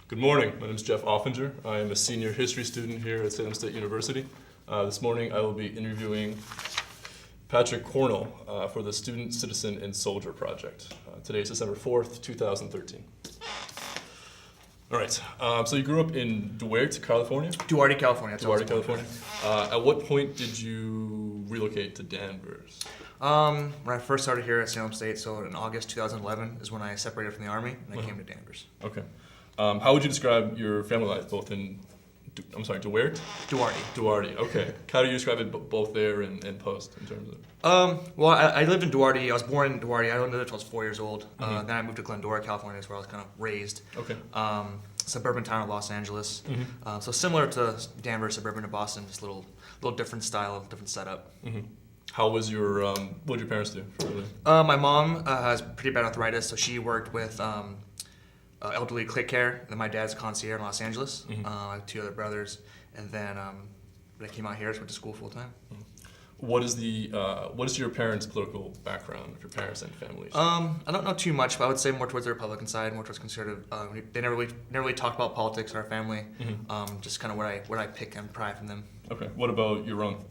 Good morning. My name is Jeff Offinger. I am a senior history student here at Salem State University. This morning I will be interviewing Patrick Cornell for the Student, Citizen, and Soldier Project. Today is December 4th, 2013. All right, so you grew up in Duarte, California? Duarte, California. Duarte, California. At what point did you relocate to Danvers? When I first started here at Salem State, so in August 2011 is when I separated from the Army and I came to Danvers. Okay. How would you describe your family life, both in, Duarte? Duarte, okay. How do you describe it both there and post in terms of? Well, I lived in Duarte. I was born in Duarte. I lived there until I was 4 years old. Then I moved to Glendora, California, is where I was kind of raised. Okay. Suburban town of Los Angeles. So similar to Danvers, suburban to Boston, just a little different style, different setup. How was your, what did your parents do for a living? My mom has pretty bad arthritis, so she worked with elderly click care. And then my dad's a concierge in Los Angeles. I have two other brothers. And then when I came out here, I just went to school full time. What is your parents' political background, of your parents and families? I don't know too much, but I would say more towards the Republican side, more towards conservative. They never really talked about politics in our family. Just kind of what I pick and pry from them. Okay. What about your own?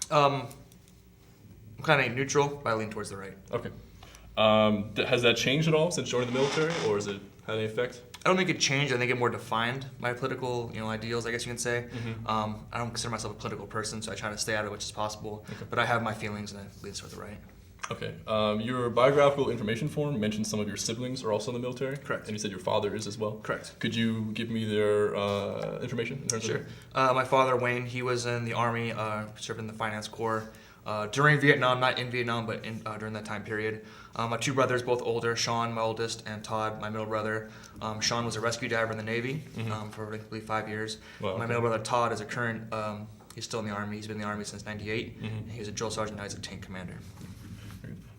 I'm kind of neutral, but I lean towards the right. Okay. Has that changed at all since joining the military, or has it had any effect? I don't think it changed. I think it more defined my political, ideals, I guess you can say. I don't consider myself a political person, so I try to stay out of it as possible. Okay. But I have my feelings, and I lean towards the right. Okay. Your biographical information form mentioned some of your siblings are also in the military. Correct. And you said your father is as well. Correct. Could you give me their information in terms Sure. of? My father, Wayne, he was in the Army, served in the Finance Corps. During Vietnam, not in Vietnam, but during that time period. My two brothers, both older, Sean, my oldest, and Todd, my middle brother. Sean was a rescue diver in the Navy for, I believe, 5 years. Wow, okay. My middle brother, Todd, is a current, he's still in the Army. He's been in the Army since 98. He was a drill sergeant, now he's a tank commander.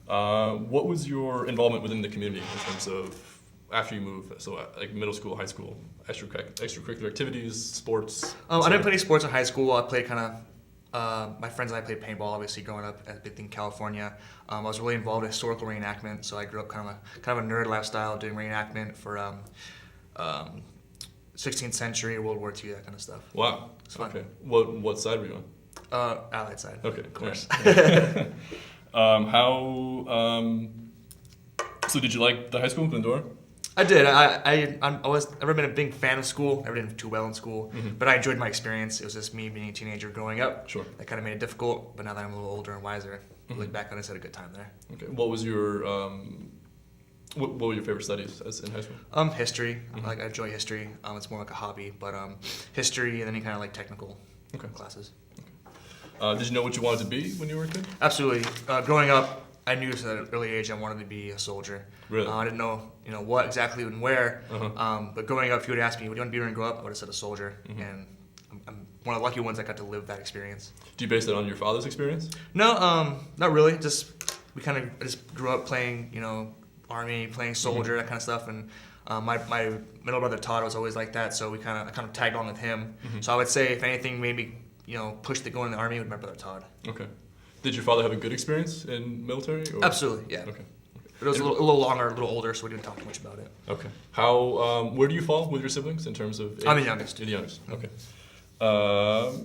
What was your involvement within the community in terms of after you moved? So like middle school, high school, extracurricular activities, sports? I didn't play any sports in high school. I played kind of my friends and I played paintball, obviously, growing up in California. I was really involved in historical reenactment, so I grew up kind of a nerd lifestyle, doing reenactment for 16th century, World War II, that kind of stuff. Wow. It's fun. Okay. What side were you on? Allied side. Okay. Of course. Yeah. So did you like the high school in Glendora? I did. I've never been a big fan of school. Never did too well in school, but I enjoyed my experience. It was just me being a teenager growing up. Sure. That kind of made it difficult. But now that I'm a little older and wiser, I look back on it, I had a good time there. Okay. What was your what were your favorite studies in high school? History. I enjoy history. It's more like a hobby, but history and any kind of like technical classes. Okay. Did you know what you wanted to be when you were a kid? Absolutely. Growing up, I knew at an early age I wanted to be a soldier. Really? I didn't know, what exactly and where. But growing up, if you would ask me, what do you want to be when you grow up? I would have said a soldier. And I'm one of the lucky ones that got to live that experience. Do you base that on your father's experience? No, not really. I just grew up playing, Army, playing soldier, that kind of stuff. And my middle brother Todd was always like that, so I kind of tagged on with him. So I would say, if anything, maybe pushed to go in the Army with my brother Todd. Okay. Did your father have a good experience in military? Or? Absolutely, yeah. Okay. But it was a little longer, a little older, so we didn't talk too much about it. Okay. Where do you fall with your siblings in terms of age? I'm the youngest. You're the youngest. Okay.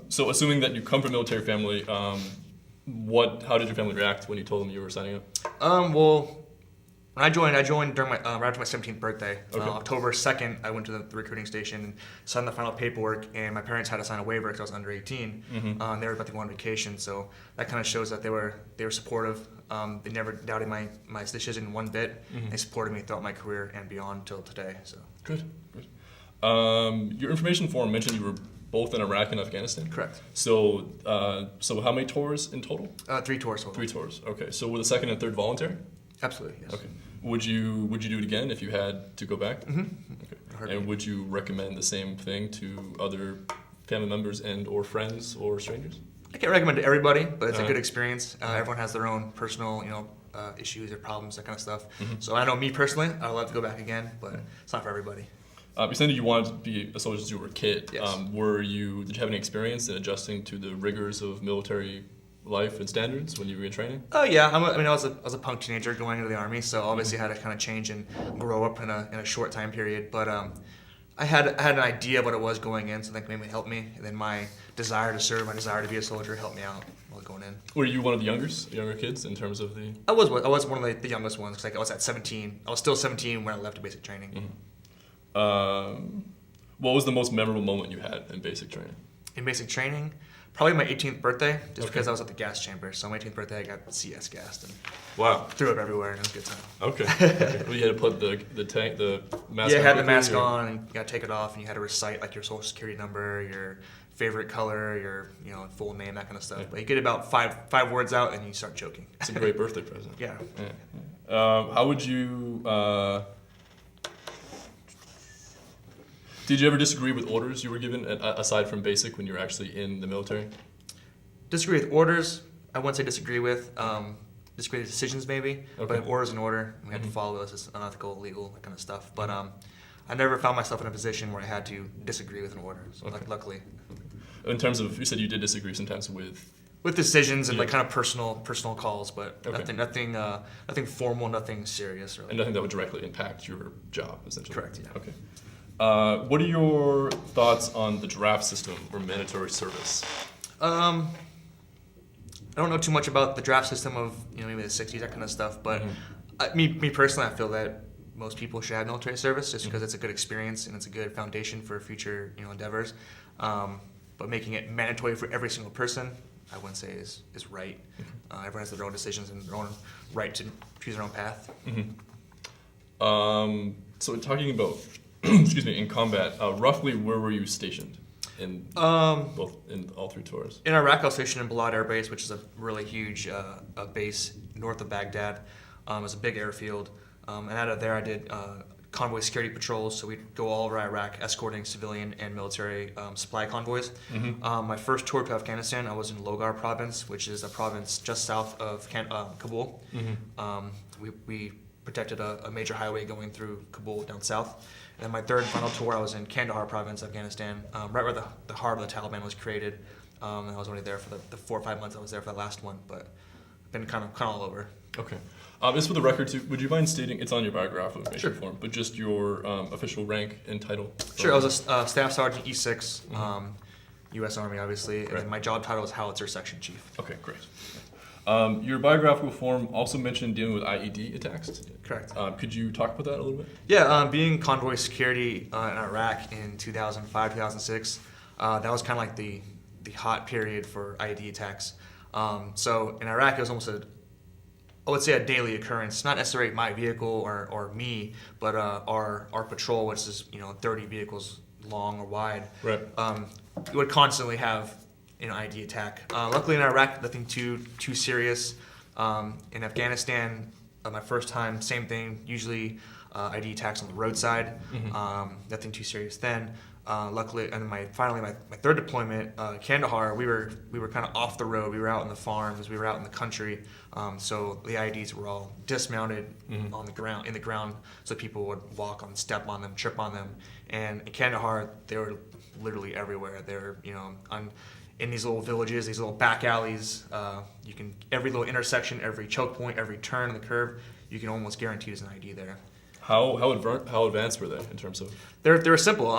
So assuming that you come from a military family, how did your family react when you told them you were signing up? Well, when I joined during my right after my 17th birthday. Okay. October 2nd, I went to the recruiting station and signed the final paperwork, and my parents had to sign a waiver because I was under 18. And they were about to go on vacation, so that kind of shows that they were supportive. They never doubted my decision one bit. They supported me throughout my career and beyond till today. So Good. Your information form mentioned you were both in Iraq and Afghanistan? Correct. So how many tours in total? 3 tours total. 3 tours. Okay. So were the second and third voluntary? Absolutely, yes. Okay. Would you do it again if you had to go back? Okay. And would you recommend the same thing to other family members and or friends or strangers? I can't recommend it to everybody, but it's a good experience. Everyone has their own personal, issues or problems, that kind of stuff. So I know me personally, I'd love to go back again, but it's not for everybody. You said that you wanted to be a soldier since you were a kid. Yes. Did you have any experience in adjusting to the rigors of military life and standards when you were in training? Oh yeah, I was a punk teenager going into the Army, so obviously I had to kind of change and grow up in a short time period. But I had an idea of what it was going in, so that maybe helped me. And then my desire to serve, my desire to be a soldier helped me out while going in. Were you one of the younger kids in terms of the? I was one of the youngest ones, because I was at 17. I was still 17 when I left basic training. What was the most memorable moment you had in basic training? In basic training, probably my 18th birthday, just because I was at the gas chamber. So on my 18th birthday, I got CS gassed and Wow. threw up everywhere, and it was a good time. Okay. Well, you had to put the mask. Yeah, on I had the quickly, mask or- on, and you got to take it off, and you had to recite like your social security number, your favorite color, your full name, that kind of stuff. Yeah. But you get about five words out, and you start choking. It's a great birthday present. Yeah. How would you? Did you ever disagree with orders you were given aside from basic when you were actually in the military? Disagree with orders. I wouldn't say disagree with. Disagree with decisions maybe. Okay. But orders and order. We had to follow those. It's unethical, illegal, that kind of stuff. But I never found myself in a position where I had to disagree with an order. So luckily. In terms of, you said you did disagree sometimes with Decisions and Yeah. like kind of personal calls, but Okay. nothing formal, nothing serious really. and nothing that would directly impact your job, essentially. Correct, yeah. Okay. What are your thoughts on the draft system or mandatory service? I don't know too much about the draft system of maybe the 60s, that kind of stuff, but me personally, I feel that most people should have military service just because it's a good experience and it's a good foundation for future endeavors. But making it mandatory for every single person, I wouldn't say is right. Everyone has their own decisions and their own right to choose their own path. So talking about, excuse me, in combat, roughly where were you stationed in all three tours? In Iraq, I was stationed in Balad Air Base, which is a really huge base north of Baghdad. It was a big airfield. And out of there, I did convoy security patrols. So we'd go all over Iraq, escorting civilian and military supply convoys. My first tour to Afghanistan, I was in Logar province, which is a province just south of Kabul. We protected a major highway going through Kabul down south. And then my third and final tour, I was in Kandahar province, Afghanistan, right where the heart of the Taliban was created. And I was only there for the 4 or 5 months I was there for the last one, but been kind of all over. Okay. Just for the record, too, would you mind stating, it's on your biographical information form, but just your official rank and title? Sure, I was a Staff Sergeant E6, U.S. Army, obviously, and Right. then my job title was Howitzer Section Chief. Okay, great. Your biographical form also mentioned dealing with IED attacks. Correct. Could you talk about that a little bit? Yeah, being convoy security in Iraq in 2005, 2006, that was kind of like the hot period for IED attacks. So in Iraq, it was almost I would say a daily occurrence, not necessarily my vehicle or me, but our patrol, which is 30 vehicles long or wide, Right. would constantly have an IED attack. Luckily in Iraq, nothing too serious. In Afghanistan, my first time, same thing. Usually IED attacks on the roadside. Nothing too serious then. Luckily, and my third deployment, Kandahar, we were kind of off the road. We were out in the farms. We were out in the country. So the IEDs were all dismounted on the ground, so people would walk on, step on them, trip on them. And in Kandahar, they were literally everywhere. They were, in these little villages, these little back alleys. You can every little intersection, every choke point, every turn in the curve, you can almost guarantee there's an IED there. How advanced were they in terms of? They're simple.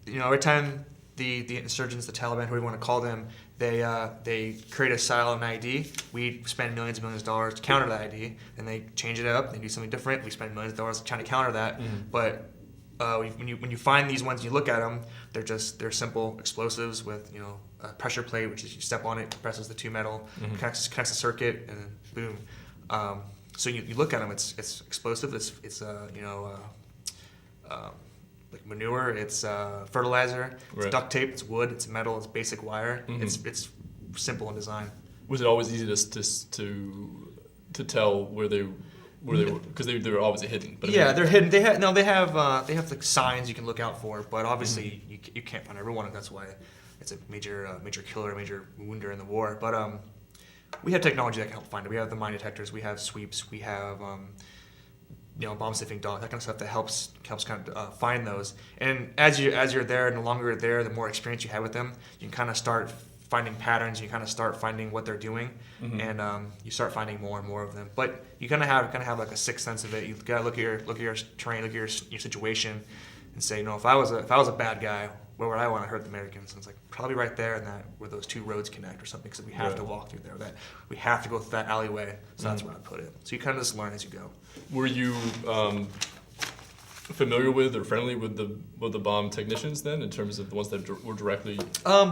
Every time the insurgents, the Taliban, whoever you want to call them, they create a style of an ID. We spend millions and millions of dollars to counter that ID, and they change it up. They do something different. We spend millions of dollars trying to counter that. But when you find these ones, you look at them. They're simple explosives with a pressure plate, which is you step on it, compresses the two metal, connects the circuit, and then boom. So you look at them. It's explosive. It's like manure, it's fertilizer, it's Right. duct tape, it's wood, it's metal, it's basic wire. It's simple in design. Was it always easy to tell where they were, because they were obviously hidden? But I Yeah, mean, they're hidden. They have like signs you can look out for, but obviously you can't find everyone, and that's why it's a major killer, major wounder in the war. But we have technology that can help find it. We have the mine detectors, we have sweeps, we have bomb sniffing dog, that kind of stuff that helps kind of find those. And as you're there, and the longer you're there, the more experience you have with them, you can kind of start finding patterns. You kind of start finding what they're doing, and you start finding more and more of them. But you kind of have like a sixth sense of it. You gotta look at your terrain, look at your situation, and say, if I was a bad guy, where would I want to hurt the Americans? And it's like probably right there, and that where those two roads connect or something, because we have to walk through there. That we have to go through that alleyway. So that's where I put it. So you kind of just learn as you go. Were you familiar with or friendly with the bomb technicians then, in terms of the ones that were directly?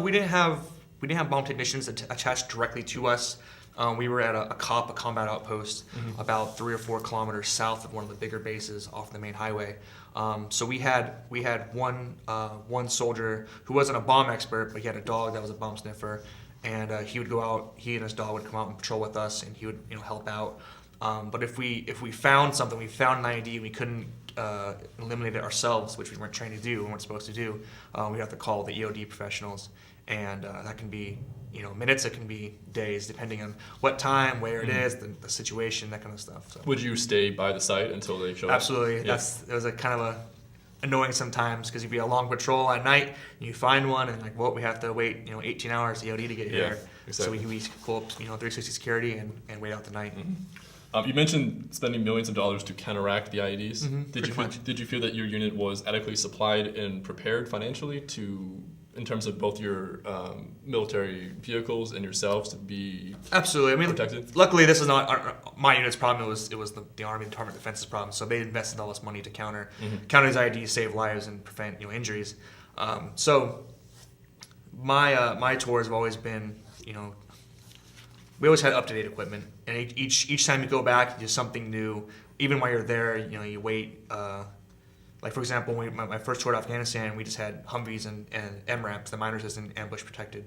We didn't have bomb technicians attached directly to us. We were at a combat outpost, about 3 or 4 kilometers south of one of the bigger bases off the main highway. So we had one soldier who wasn't a bomb expert, but he had a dog that was a bomb sniffer, and he would go out. He and his dog would come out and patrol with us, and he would help out. But if we found something, we found an IED, we couldn't eliminate it ourselves, which we weren't trained to do, we weren't supposed to do. We have to call the EOD professionals, and that can be minutes, it can be days, depending on what time, where it is, the situation, that kind of stuff. So. Would you stay by the site until they show up? Absolutely. Yeah. It was a kind of annoying sometimes, because you'd be a long patrol at night, and you find one, and we have to wait 18 hours EOD to get here. Exactly. So we pull up 360 security and wait out the night. You mentioned spending millions of dollars to counteract the IEDs. Mm-hmm. Did you feel that your unit was adequately supplied and prepared financially in terms of both your military vehicles and yourselves to be absolutely protected? Luckily, this is not my unit's problem. It was the Army Department of Defense's problem. So they invested all this money to counter these IEDs, save lives, and prevent injuries. So my tours have always been we always had up-to-date equipment, and each time you go back, you do something new. Even while you're there, you wait. Like for example, my first tour to Afghanistan, we just had Humvees and MRAPs, the mine-resistant ambush-protected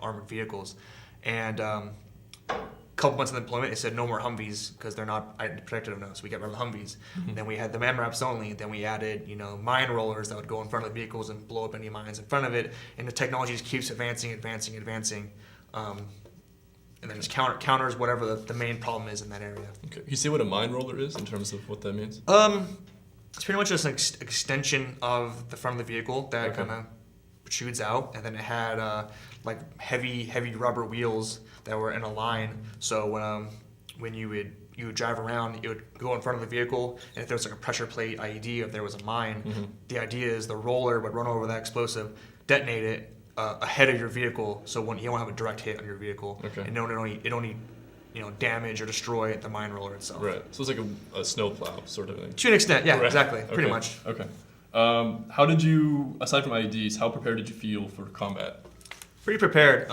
armored vehicles, and a couple months of deployment, they said no more Humvees because they're not protected enough, so we got rid of the Humvees. Then we had the MRAPs only. Then we added mine rollers that would go in front of the vehicles and blow up any mines in front of it, and the technology just keeps advancing. And then just counters whatever the main problem is in that area. Okay. Can you see what a mine roller is in terms of what that means? It's pretty much just an extension of the front of the vehicle that kind of protrudes out, and then it had heavy rubber wheels that were in a line. So when you would drive around, it would go in front of the vehicle, and if there was a pressure plate IED, if there was a mine, the idea is the roller would run over that explosive, detonate it ahead of your vehicle, so when you don't have a direct hit on your vehicle, and it only damage or destroy the mine roller itself. Right. So it's like a snowplow sort of thing. To an extent, yeah, exactly, pretty much. Okay. How did you, aside from IEDs, how prepared did you feel for combat? Pretty prepared.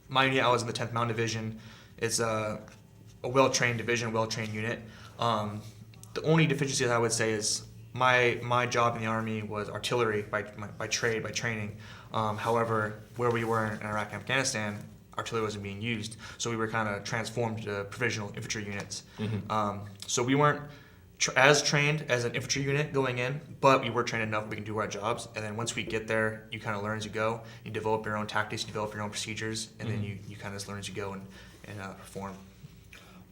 My unit, I was in the 10th Mountain Division. It's a well-trained division, well-trained unit. The only deficiency I would say is my job in the Army was artillery by trade, by training. However, where we were in Iraq and Afghanistan, artillery wasn't being used, so we were kind of transformed to provisional infantry units. So we weren't as trained as an infantry unit going in, but we were trained enough we can do our jobs. And then once we get there, you kind of learn as you go. You develop your own tactics, you develop your own procedures, and then you kind of just learn as you go and perform.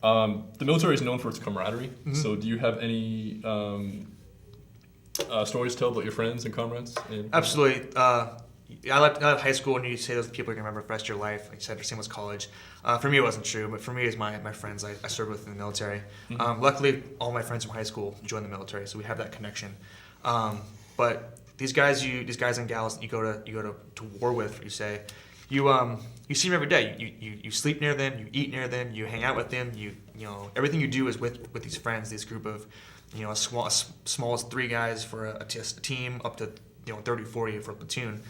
The military is known for its camaraderie. So do you have any stories to tell about your friends and comrades? Absolutely. I left high school, and you say those people you're going to remember for the rest of your life. Like you said, the same was college. For me, it wasn't true, but for me, it's my friends I served with in the military. Luckily, all my friends from high school joined the military, so we have that connection. But these guys and gals you go to war with, you say, you see them every day. You sleep near them, you eat near them, you hang out with them. Everything you do is with these friends, this group of as small as 3 guys for a team, up to 30, 40 for a platoon.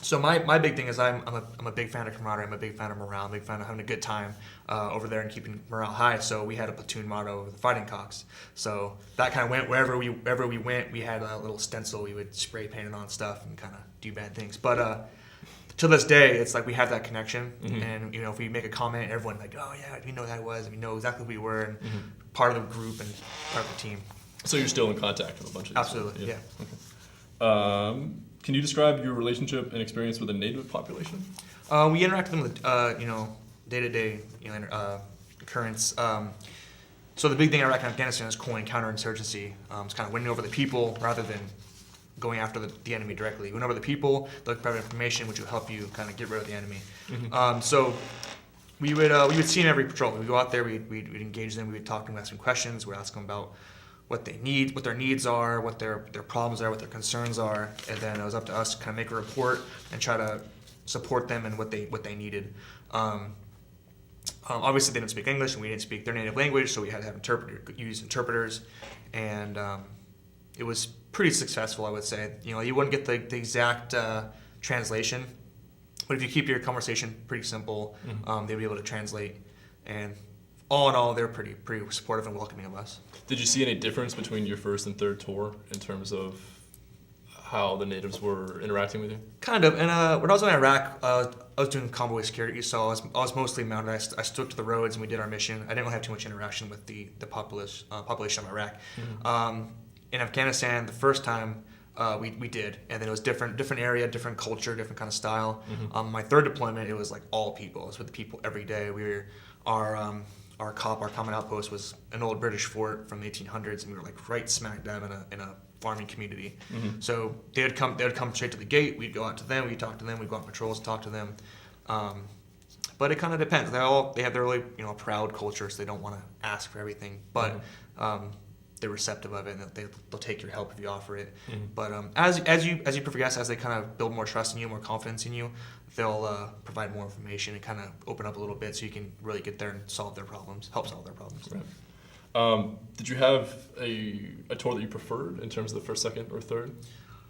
So my big thing is I'm a big fan of camaraderie. I'm a big fan of morale. I'm a big fan of having a good time over there and keeping morale high. So we had a platoon motto, the Fighting Cocks. So that kind of went wherever we went. We had a little stencil. We would spray paint it on stuff and kind of do bad things. But to this day, it's like we have that connection. And if we make a comment, everyone like, oh yeah, we know who that was. We know exactly who we were and part of the group and part of the team. So you're still in contact with a bunch of these Absolutely, people? Yeah. Okay. Can you describe your relationship and experience with the Native population? We interact with them, day-to-day, occurrence. So the big thing in Iraq and Afghanistan is coin counterinsurgency. It's kind of winning over the people rather than going after the enemy directly. Win over the people, look for information, which will help you kind of get rid of the enemy. So we would see them every patrol. We'd go out there, we'd engage them, we would talk to them, ask them questions, we'd ask them about what they need, what their needs are, what their problems are, what their concerns are, and then it was up to us to kind of make a report and try to support them in what they needed. Obviously, they didn't speak English, and we didn't speak their native language, so we had to have use interpreters, and it was pretty successful, I would say. You know, you wouldn't get the exact translation, but if you keep your conversation pretty simple, they'll be able to translate. And all in all, they're pretty supportive and welcoming of us. Did you see any difference between your first and third tour in terms of how the natives were interacting with you? Kind of. And when I was in Iraq, I was doing convoy security, so I was mostly mounted. I stuck to the roads and we did our mission. I didn't really have too much interaction with the population of Iraq. In Afghanistan, the first time we did, and then it was different area, different culture, different kind of style. My third deployment, it was like all people. It was with the people every day. Our common outpost was an old British fort from the 1800s, and we were like right smack dab in a farming community. So they would come straight to the gate. We'd go out to them. We'd talk to them. We'd go on patrols, talk to them. But it kind of depends. They have their really proud culture, so they don't want to ask for everything. But they're receptive of it, and they'll take your help if you offer it. But as you progress, as they kind of build more trust in you, more confidence in you, they'll provide more information and kind of open up a little bit so you can really get there and help solve their problems. Right. Did you have a tour that you preferred in terms of the first, second, or third?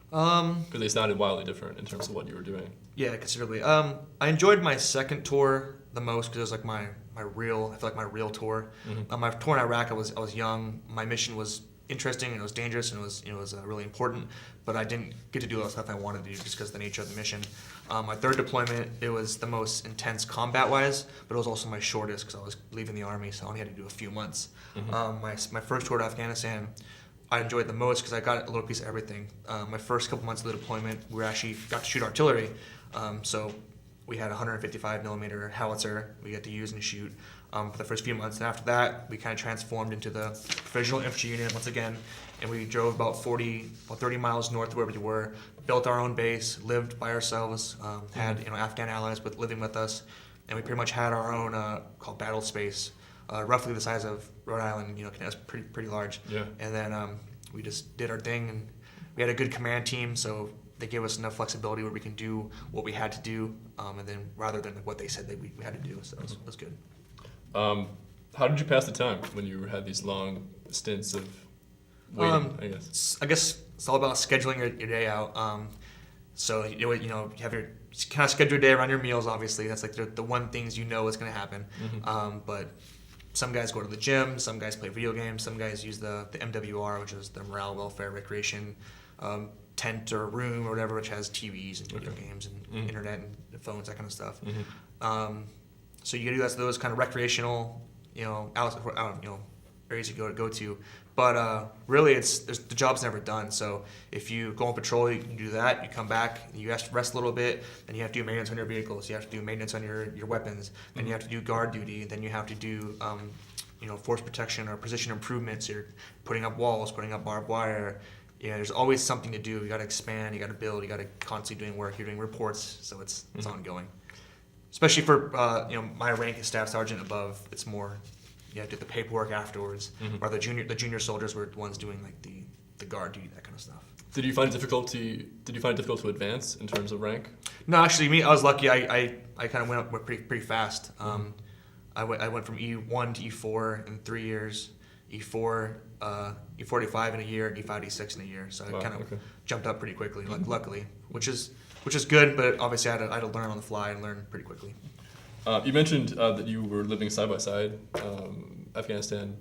Because they sounded wildly different in terms of what you were doing. Yeah, considerably. I enjoyed my second tour the most because it was like my real tour. My tour in Iraq, I was young. My mission was interesting and it was dangerous and it was really important, but I didn't get to do all the stuff I wanted to do just because of the nature of the mission. My third deployment, it was the most intense combat-wise, but it was also my shortest because I was leaving the Army, so I only had to do a few months. My first tour to Afghanistan, I enjoyed the most because I got a little piece of everything. My first couple months of the deployment, we actually got to shoot artillery, so we had a 155 millimeter howitzer we got to use and shoot for the first few months. And after that, we kind of transformed into the provisional infantry unit once again, and we drove about 30 miles north of where we were, built our own base, lived by ourselves, had Afghan allies living with us, and we pretty much had our own called battle space, roughly the size of Rhode Island. It's pretty large. Yeah. And then we just did our thing, and we had a good command team, so they gave us enough flexibility where we can do what we had to do, and then rather than what they said that we had to do. So it was good. How did you pass the time when you had these long stints of waiting, I guess? It's all about scheduling your day out. So you have your kind of schedule your day around your meals. Obviously, that's like the one things is going to happen. But some guys go to the gym, some guys play video games, some guys use the MWR, which is the morale, welfare, recreation tent or room or whatever, which has TVs and video games and internet and phones, that kind of stuff. So you do those kind of recreational, areas you go to. But really, the job's never done. So if you go on patrol, you can do that. You come back, you have to rest a little bit, then you have to do maintenance on your vehicles. You have to do maintenance on your weapons. Then you have to do guard duty. Then you have to do force protection or position improvements. You're putting up walls, putting up barbed wire. There's always something to do. You got to expand. You got to build. You got to constantly doing work. You're doing reports, so it's ongoing. Especially for my rank is staff sergeant above. It's more. You have to do the paperwork afterwards, or the junior soldiers were the ones doing like the guard duty, that kind of stuff. Did you find it difficult to advance in terms of rank? No, actually, I was lucky. I kind of went up pretty fast. I went from E1 to E4 in 3 years, E4 E45 in a year, and E5 in a year. So I kind of jumped up pretty quickly, luckily, which is good. But obviously, I had to learn on the fly and learn pretty quickly. You mentioned that you were living side by side Afghanistan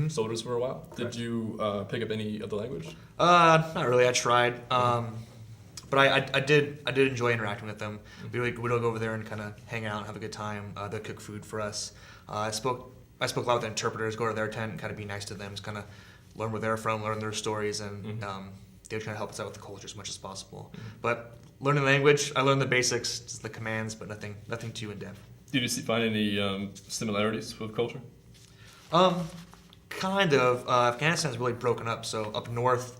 soldiers for a while. Did you pick up any of the language? Not really. I tried, but I did enjoy interacting with them. We'd go over there and kind of hang out, and have a good time. They'd cook food for us. I spoke a lot with the interpreters. Go to their tent and kind of be nice to them. Just kind of learn where they're from, learn their stories, and they were trying to help us out with the culture as much as possible. But learning language, I learned the basics, just the commands, but nothing too in depth. Did you find any similarities with culture? Kind of. Afghanistan's really broken up. So up north,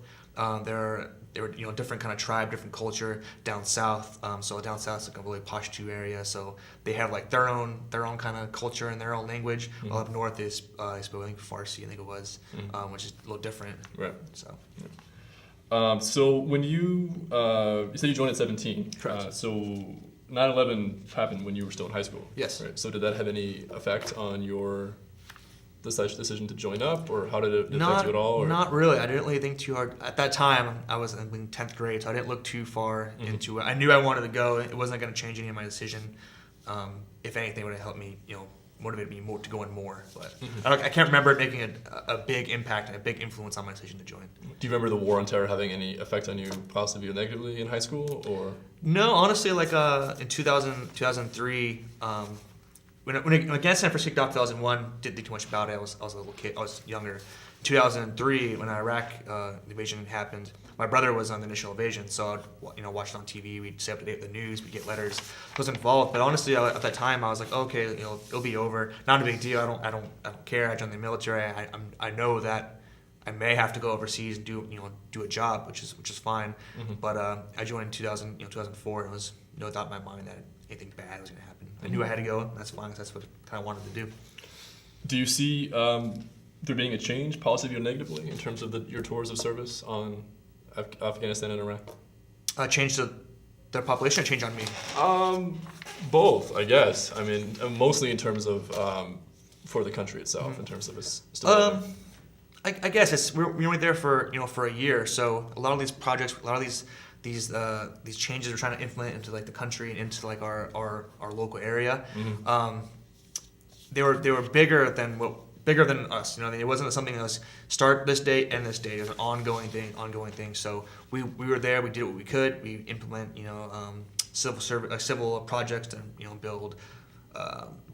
they were different kind of tribe, different culture down south. So down south is like a really Pashto area, so they have like their own kind of culture and their own language. Mm-hmm. While up north is I spoke, I think Farsi, I think it was, which is a little different. Right. So. So when you said you joined at 17. Correct. So 9/11 happened when you were still in high school. Yes. Right. So did that have any effect on your decision to join up, or how did it affect you at all? Or? Not really. I didn't really think too hard. At that time, I was in 10th grade, so I didn't look too far into it. I knew I wanted to go. It wasn't going to change any of my decision. If anything, it would have helped me, motivated me more to go in more. But I can't remember it making a big impact and a big influence on my decision to join. Do you remember the War on Terror having any effect on you, positively or negatively, in high school, or? No, honestly, like in 2003, when Afghanistan first kicked off 2001, didn't think too much about it. I was a little kid. I was younger. 2003, when Iraq invasion happened, my brother was on the initial invasion, so I'd watch it on TV. We'd stay up to date with the news. We'd get letters. I was involved, but honestly, at that time, I was like, okay, it'll be over. Not a big deal. I don't care. I joined the military. I know that I may have to go overseas and do a job, which is fine. But I joined in 2004, and it was no doubt in my mind that anything bad was going to happen. I knew I had to go. And that's fine, because that's what I kind of wanted to do. Do you see there being a change, positively or negatively, in terms of your tours of service on Afghanistan and Iraq? Change the population, or change on me? Both, I guess. I mean, mostly in terms of for the country itself, in terms of its stability. I guess we were there for a year, so a lot of these projects, a lot of these changes we're trying to implement into like the country and into like our local area. They were bigger than us. It wasn't something that was start this date, end this date. It was an ongoing thing. So we were there. We did what we could. We implement civil projects to build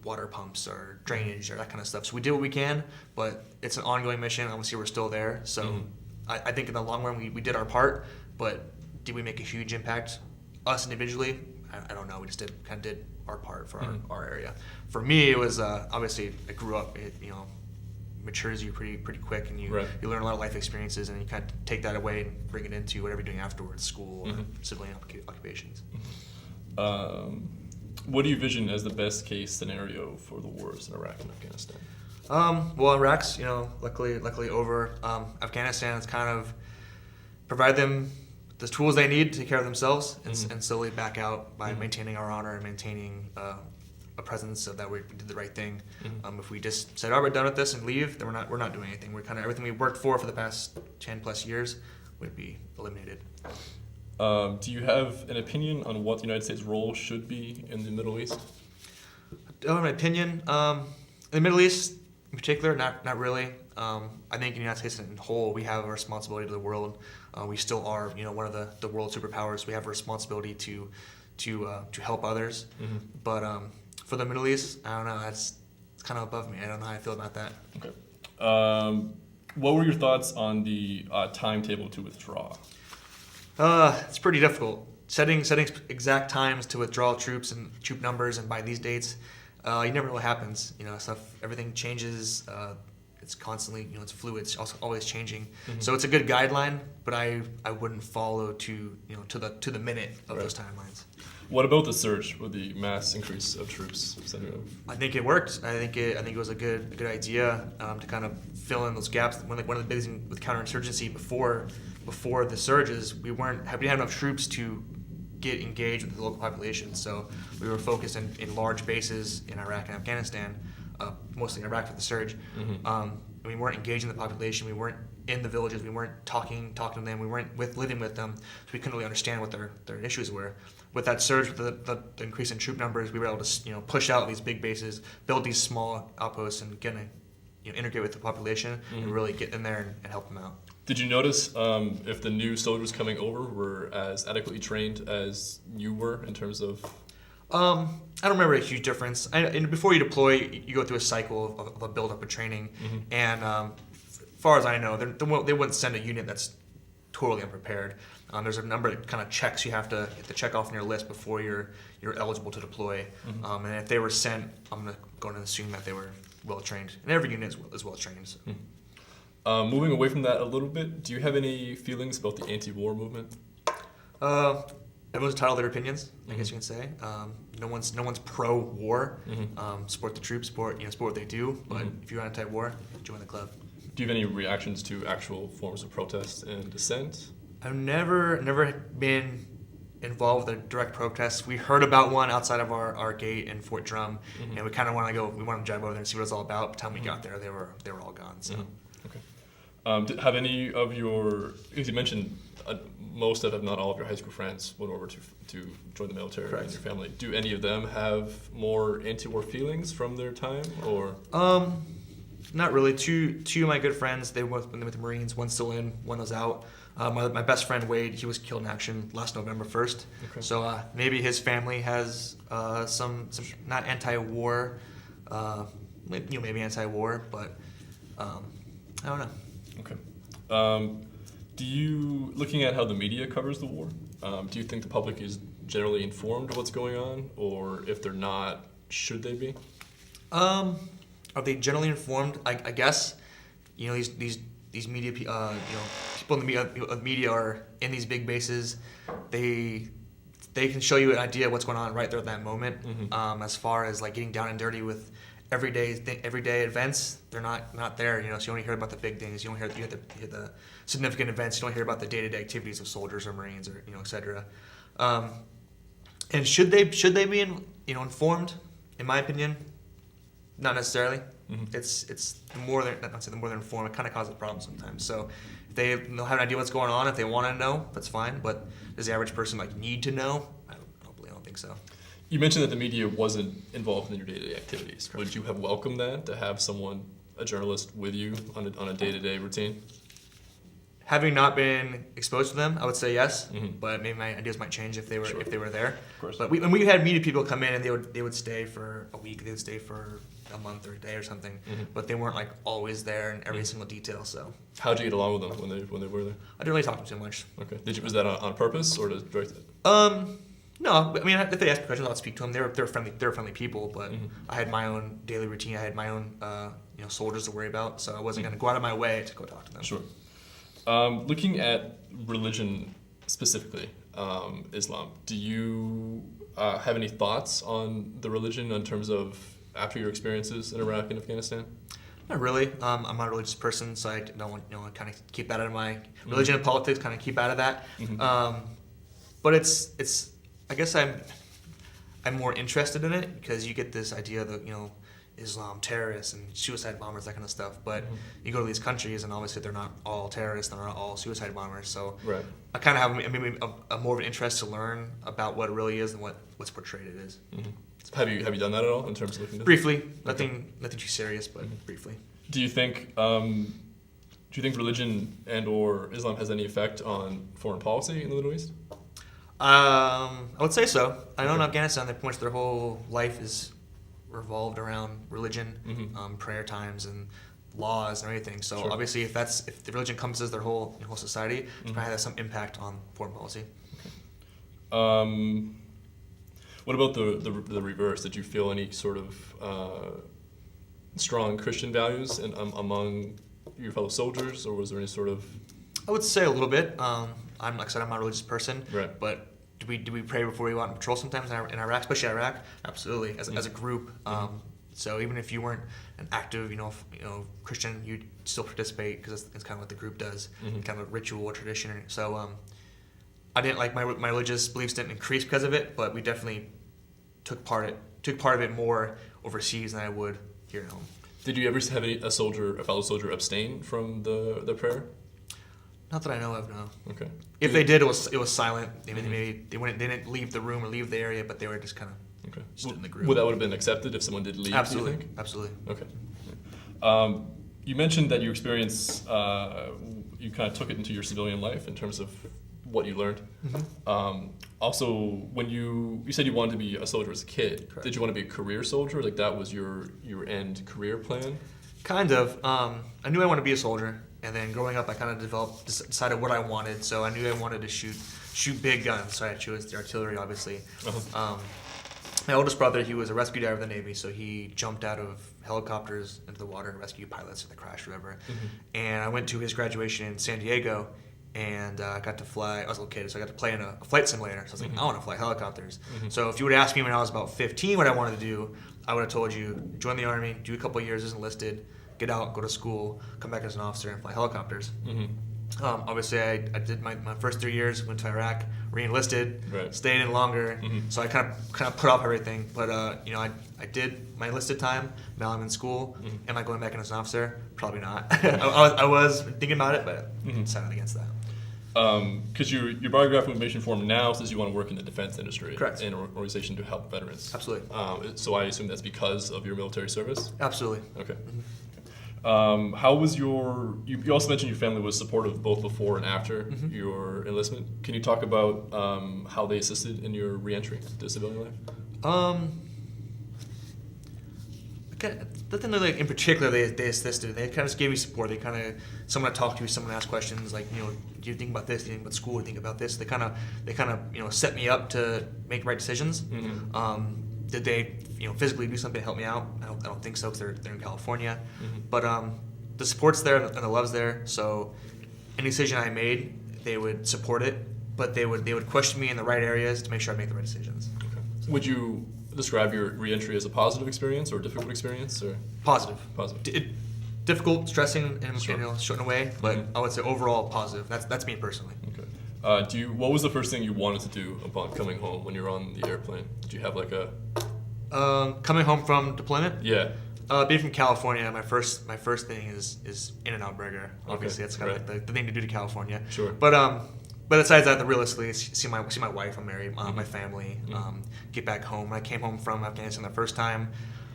water pumps or drainage or that kind of stuff. So we did what we can, but it's an ongoing mission. Obviously, we're still there. So I think in the long run, we did our part, but did we make a huge impact, us individually? I don't know. We just did our part for our area. For me, it was obviously I grew up. It matures you pretty quick, and you learn a lot of life experiences, and you kind of take that away and bring it into whatever you're doing afterwards, school or civilian occupations. What do you vision as the best case scenario for the wars in Iraq and Afghanistan? Well, Iraq's luckily over. Afghanistan is kind of provide them the tools they need to take care of themselves and slowly back out by maintaining our honor and maintaining a presence so that we did the right thing. If we just said, "Oh, we're done with this," and leave, then we're not doing anything. We're kind of everything we worked for the past 10+ years would be eliminated. Do you have an opinion on what the United States' role should be in the Middle East? I don't have an opinion. In the Middle East, in particular, not really. I think in the United States in whole, we have a responsibility to the world. We still are, one of the world superpowers. We have a responsibility to help others. But for the Middle East, I don't know. It's kind of above me. I don't know how I feel about that. Okay. What were your thoughts on the timetable to withdraw? It's pretty difficult. Setting exact times to withdraw troops and troop numbers and by these dates, it never really happens. Everything changes. It's constantly, it's fluid. It's also always changing. So it's a good guideline, but I wouldn't follow to the minute of those timelines. What about the surge with the mass increase of troops? I think it worked. I think it was a good idea to kind of fill in those gaps. One of the big things with counterinsurgency before the surges, we didn't have enough troops to get engaged with the local population. So we were focused in large bases in Iraq and Afghanistan, mostly in Iraq for the surge. And we weren't engaging the population. We weren't in the villages. We weren't talking to them. We weren't living with them. So we couldn't really understand what their issues were. With that surge, with the increase in troop numbers, we were able to push out these big bases, build these small outposts, and integrate with the population and really get in there and help them out. Did you notice if the new soldiers coming over were as adequately trained as you were in terms of? I don't remember a huge difference. And before you deploy, you go through a cycle of a build-up of training. And as far as I know, they wouldn't send a unit that's totally unprepared. There's a number of kind of checks you have to check off on your list before you're eligible to deploy. And if they were sent, I'm going to assume that they were well trained. And every unit is well trained. So. Moving away from that a little bit, do you have any feelings about the anti-war movement? Everyone's entitled to their opinions, I guess you can say. No one's pro-war. Support the troops, support what they do. But if you're anti-war, join the club. Do you have any reactions to actual forms of protest and dissent? I've never been involved with a direct protest. We heard about one outside of our gate in Fort Drum, and we kind of want to go. We want to drive over there and see what it's all about. By the time we got there, they were all gone. So. Okay. Have any of your, as you mentioned, most of, if not all of your high school friends went over to join the military in your family. Do any of them have more anti-war feelings from their time, or? Not really. Two of my good friends, they went with the Marines. One's still in, one was out. My best friend Wade, he was killed in action last November 1st. Okay. So maybe his family has some not anti-war, maybe anti-war, but I don't know. Okay. Looking at how the media covers the war, do you think the public is generally informed of what's going on, or if they're not, should they be? Are they generally informed? I guess, these media, people in the media are in these big bases. They can show you an idea of what's going on right there at that moment. As far as like getting down and dirty with everyday events, they're not there. So you only hear about the big things. You don't hear the significant events. You don't hear about the day-to-day activities of soldiers or Marines or etc. And should they be informed? In my opinion, not necessarily. It's the more they're informed, it kind of causes problems sometimes. So if they'll have an idea what's going on. If they want to know, that's fine. But does the average person need to know? I don't think so. You mentioned that the media wasn't involved in your day-to-day activities. Correct. Would you have welcomed that, to have a journalist with you on a day-to-day routine? Having not been exposed to them, I would say yes. But maybe my ideas might change if they were there. Of course. But when we had media people come in and they would stay for a week, they would stay for a month or a day or something. But they weren't like always there in every single detail. So how'd you get along with them when they were there? I didn't really talk to them too much. Okay. Was that on purpose or to direct it? No, I mean, if they asked me questions, I'd speak to them. They were friendly people, but I had my own daily routine. I had my own soldiers to worry about, so I wasn't going to go out of my way to go talk to them. Sure. Looking at religion specifically, Islam, do you have any thoughts on the religion in terms of after your experiences in Iraq and Afghanistan? Not really. I'm not a religious person, so I don't want kind of keep that out of my religion and politics. Kind of keep out of that. But it's I guess I'm more interested in it because you get this idea that Islam terrorists and suicide bombers, that kind of stuff. But you go to these countries and obviously they're not all terrorists, they're not all suicide bombers. So I kind of have maybe a more of an interest to learn about what it really is and what's portrayed it is. Have you done that at all in terms of looking at briefly? Nothing too serious, but briefly. Do you think religion and or Islam has any effect on foreign policy in the Middle East? I would say so. I know in Afghanistan, pretty much their whole life is revolved around religion, prayer times, and laws and everything. So obviously, if the religion encompasses their whole society, it probably has some impact on foreign policy. What about the reverse? Did you feel any sort of strong Christian values among your fellow soldiers, or was there any sort of? I would say a little bit. I'm not a religious person, right. But do we pray before we go out and patrol sometimes in Iraq, especially Iraq? Absolutely, as a group. So even if you weren't an active, Christian, you'd still participate because it's kind of what the group does, kind of a ritual or tradition. So I didn't like my religious beliefs didn't increase because of it, but we definitely took part of it more overseas than I would here at home. Did you ever have a fellow soldier abstain from the prayer? Not that I know of, no. Okay. If they did, it was silent. They didn't leave the room or leave the area, but they were just kind of stood in the group. Well, that would have been accepted if someone did leave. Absolutely, do you think? Absolutely. Okay. You mentioned that your experience, you kind of took it into your civilian life in terms of what you learned. Also, when you said you wanted to be a soldier as a kid, correct. Did you want to be a career soldier? Like that was your end career plan? Kind of. I knew I wanted to be a soldier. And then growing up, I kind of decided what I wanted. So I knew I wanted to shoot big guns. So I chose the artillery, obviously. My oldest brother, he was a rescue diver of the Navy, so he jumped out of helicopters into the water and rescued pilots in the crash or whatever. And I went to his graduation in San Diego, and I got to fly. I was a little kid, so I got to play in a flight simulator. So I was like, I want to fly helicopters. So if you would ask me when I was about 15 what I wanted to do, I would have told you, join the Army, do a couple of years as enlisted, get out, go to school, come back as an officer, and fly helicopters. Obviously, I did my first 3 years, went to Iraq, re-enlisted, stayed in longer, so I kind of put off everything. But I did my enlisted time. Now I'm in school. Am I going back in as an officer? Probably not. I was thinking about it, but decided against that. Because your biographical information form now says you want to work in the defense industry. Correct. In an organization to help veterans. Absolutely. So I assume that's because of your military service? Absolutely. Okay. How was you also mentioned your family was supportive both before and after your enlistment. Can you talk about how they assisted in your reentry to civilian life? Nothing like in particular they assisted. They kind of just gave me support. They kind of someone to talk to, someone to ask questions like, do you think about this? Do you think about school? Do you think about this? They kind of set me up to make the right decisions. Did they physically do something to help me out? I don't think so, because they're in California. But the support's there and the love's there. So any decision I made, they would support it, but they would question me in the right areas to make sure I make the right decisions. Okay. Would you describe your reentry as a positive experience or a difficult experience? Or Positive. Difficult, stressing in a certain way, but I would say overall positive. That's me personally. Okay. What was the first thing you wanted to do upon coming home when you were on the airplane? Did you have like a coming home from deployment? Yeah. Being from California, my first thing is In-N-Out Burger. Obviously, that's kind of like the thing to do to California. Sure. But besides that, realistically, see my wife. I'm married. My family. Get back home. When I came home from Afghanistan the first time,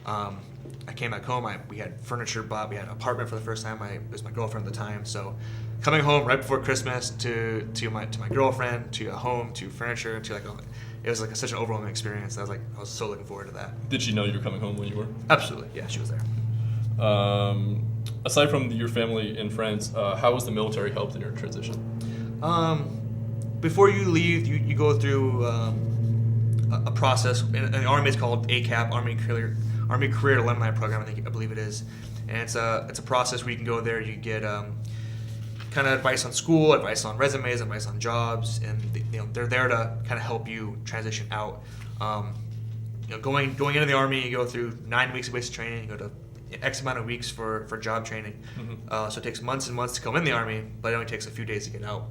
I came back home. We had furniture bought. We had an apartment for the first time. It was my girlfriend at the time. So coming home right before Christmas to my girlfriend, to a home, to furniture, to it was like such an overwhelming experience. I was so looking forward to that. Did she know you were coming home when you were? Absolutely, yeah, she was there. Aside from your family and friends, how was the military helped in your transition? Before you leave, you go through a process. In the Army, it's called ACAP, Army Career Alumni Program. I believe it is, and it's a process where you can go there. You get kind of advice on school, advice on resumes, advice on jobs, and they're there to kind of help you transition out. Going into the Army, you go through 9 weeks of basic training. You go to X amount of weeks for job training. So it takes months and months to come in the Army, but it only takes a few days to get out.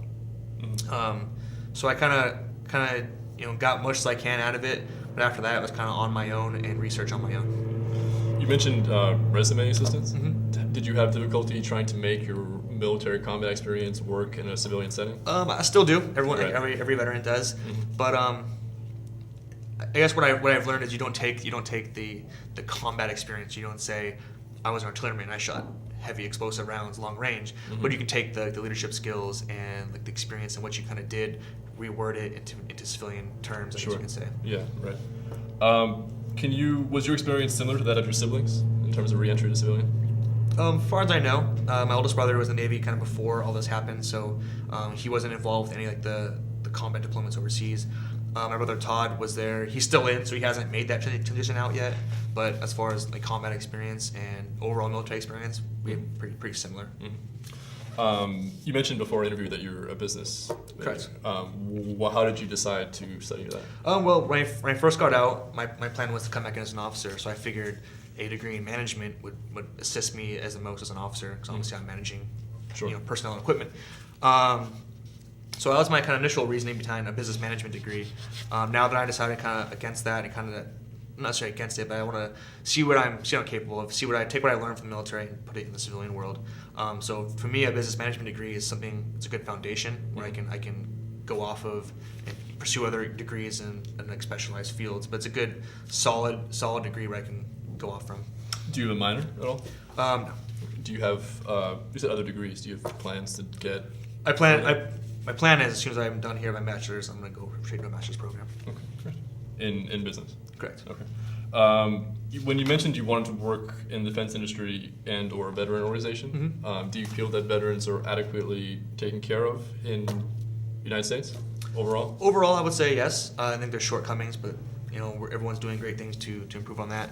So I kind of got much as I can out of it, but after that, it was kind of on my own and research on my own. You mentioned resume assistance. Did you have difficulty trying to make your military combat experience work in a civilian setting? I still do. Every veteran does. But I guess what I've learned is you don't take the combat experience. You don't say I was an artilleryman and I shot heavy explosive rounds long range, but you can take the leadership skills and like the experience and what you kind of did, reword it into civilian terms, I guess you can say. Yeah, right. Was your experience similar to that of your siblings in terms of re-entry to civilian? As far as I know, my oldest brother was in the Navy kind of before all this happened, so he wasn't involved in any like the combat deployments overseas. My brother Todd was there. He's still in, so he hasn't made that transition out yet. But as far as like combat experience and overall military experience, we have pretty similar. You mentioned before our interview that you're a business major. Correct. How did you decide to study that? Well, when I first got out, my plan was to come back in as an officer. So I figured a degree in management would assist me as the most as an officer, because obviously I'm managing personnel and equipment. So that was my kind of initial reasoning behind a business management degree. Now that I decided kind of against that and kind of not necessarily against it, but I want to see what I'm capable of, take what I learned from the military and put it in the civilian world. So for me, a business management degree is it's a good foundation where I can go off of and pursue other degrees in like specialized fields. But it's a good solid degree where I can go off from. Do you have a minor at all? No. Do you have you said other degrees? Do you have plans to get? My plan is as soon as I'm done here with my bachelor's, I'm going to go straight to a master's program. Okay, great. In business? Correct. Okay. When you mentioned you wanted to work in the defense industry and or a veteran organization, do you feel that veterans are adequately taken care of in the United States overall? Overall, I would say yes. I think there's shortcomings, but everyone's doing great things to improve on that.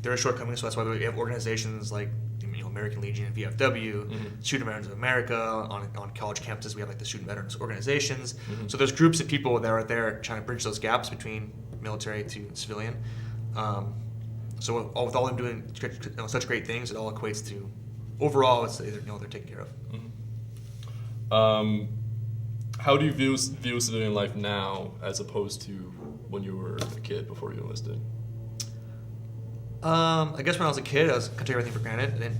There are shortcomings, so that's why we have organizations like American Legion and VFW, Student Veterans of America. On college campuses, we have like the Student Veterans Organizations. So there's groups of people that are there trying to bridge those gaps between military to civilian. So with all them doing such great things, it all equates to overall they're taken care of. How do you view civilian life now as opposed to when you were a kid before you enlisted? I guess when I was a kid, I was kind of taking everything for granted. And then,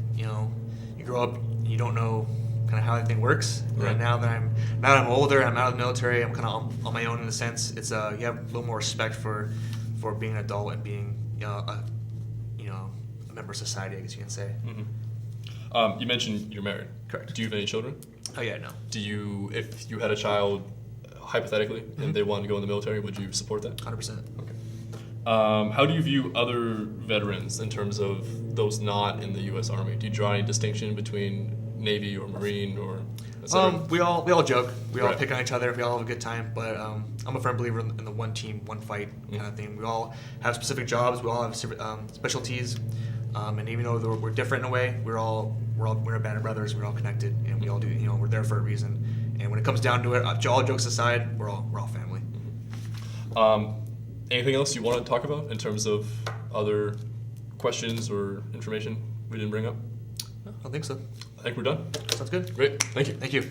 you grow up, you don't know kind of how everything works. Right. And now that I'm older and I'm out of the military, I'm kind of on my own in a sense. It's you have a little more respect for being an adult and being a member of society, I guess you can say. You mentioned you're married. Correct. Do you have any children? Oh yeah, no. If you had a child, hypothetically, and they wanted to go in the military, would you support that? 100%. Okay. How do you view other veterans in terms of those not in the U.S. Army? Do you draw any distinction between Navy or Marine or et cetera? We all joke. We all Right. pick on each other. We all have a good time. But I'm a firm believer in the one team, one fight kind of thing. We all have specific jobs. We all have specialties. And even though we're different in a way, we're a band of brothers. We're all connected, and we all do. We're there for a reason. And when it comes down to it, all jokes aside, we're all family. Anything else you want to talk about in terms of other questions or information we didn't bring up? No, I don't think so. I think we're done. Sounds good. Great. Thank you. Thank you.